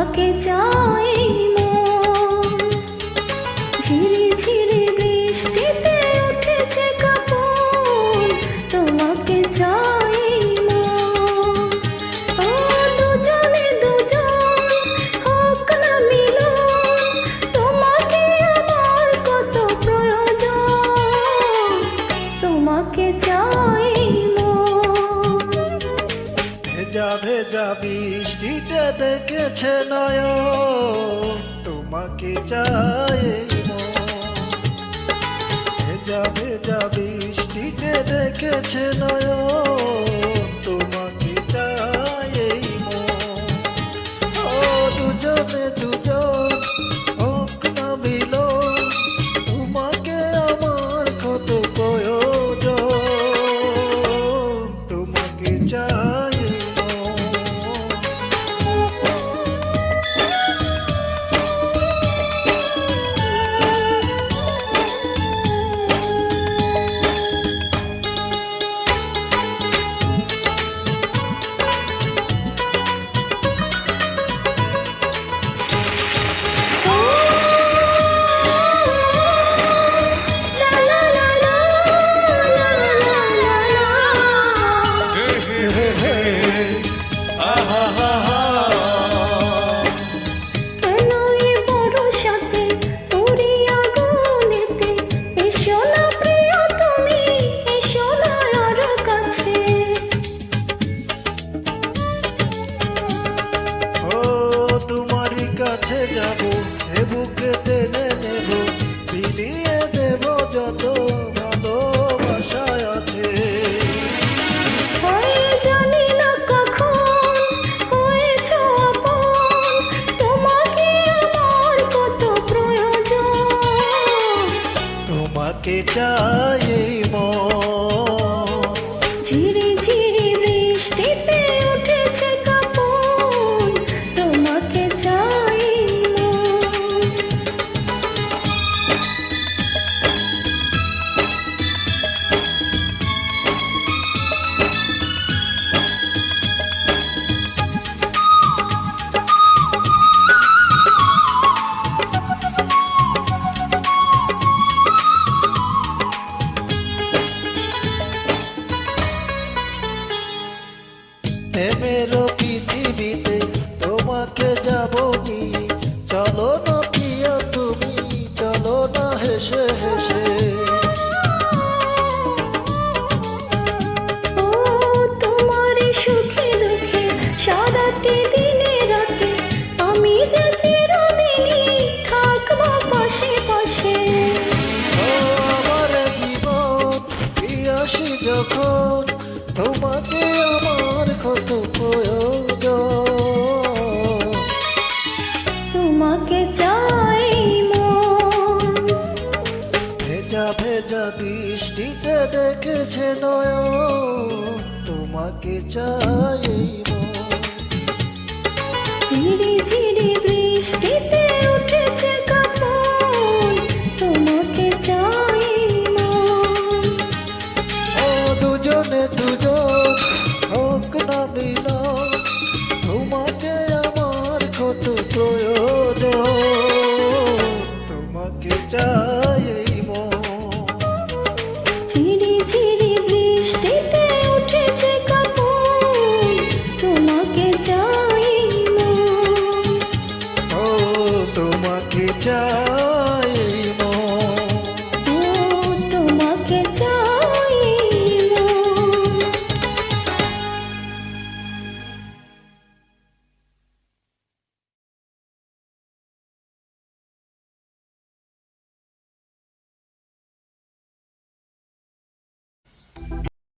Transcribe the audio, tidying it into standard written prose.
তোমাকে চাই মন। ঝিরি ঝিরি বৃষ্টিতে উঠেছে কাপন, তোমাকে চাই মন। ও দুজনে দুজন হোক না মিলন, তোমাকে আমার কত প্রয়োজন, তোমাকে চাই মন। ভেজা ভেজা বৃষ্টিতে দেখেছে নয়ন, তোমাকে চাই মন। ভেজা ভেজা বৃষ্টিতে দেখেছে নয়ন, তোমাকে চাই মন। ও দুজনে দুজন হোক না মিলন, তোমাকে আমার কত প্রয়োজন, তোমাকে চাই মন। তোমারই কাছে যাব, এ বুকে টেনে নেব, বিলিয়ে দেব যত ভালোবাসায় আছে। জানি না কখন হয়েছ আপন, তোমাকে আমার কত প্রয়োজন, তোমাকে চাই মন। ঝিরি ঝিরি বৃষ্টিতে উঠেছে কাপন, তোমাকে চাই মন। প্রেমেরও পৃথিবীতে তোমাকে যাব নিয়ে, চলো না প্রিয়া তুমি, চলো না হেসে হেসে। ও তোমারই সুখে দুঃখে সারাটি দিনে রাতে, আমি যে চিরদিনই থাকবো পাশে পাশে। ও আমার জীবন পিয়াসী যখন, তোমাকে আমার কত প্রয়োজন, তোমাকে চাই মন। ভেজা ভেজা বৃষ্টিতে দেখেছে নয়ন, তোমাকে চাই মন।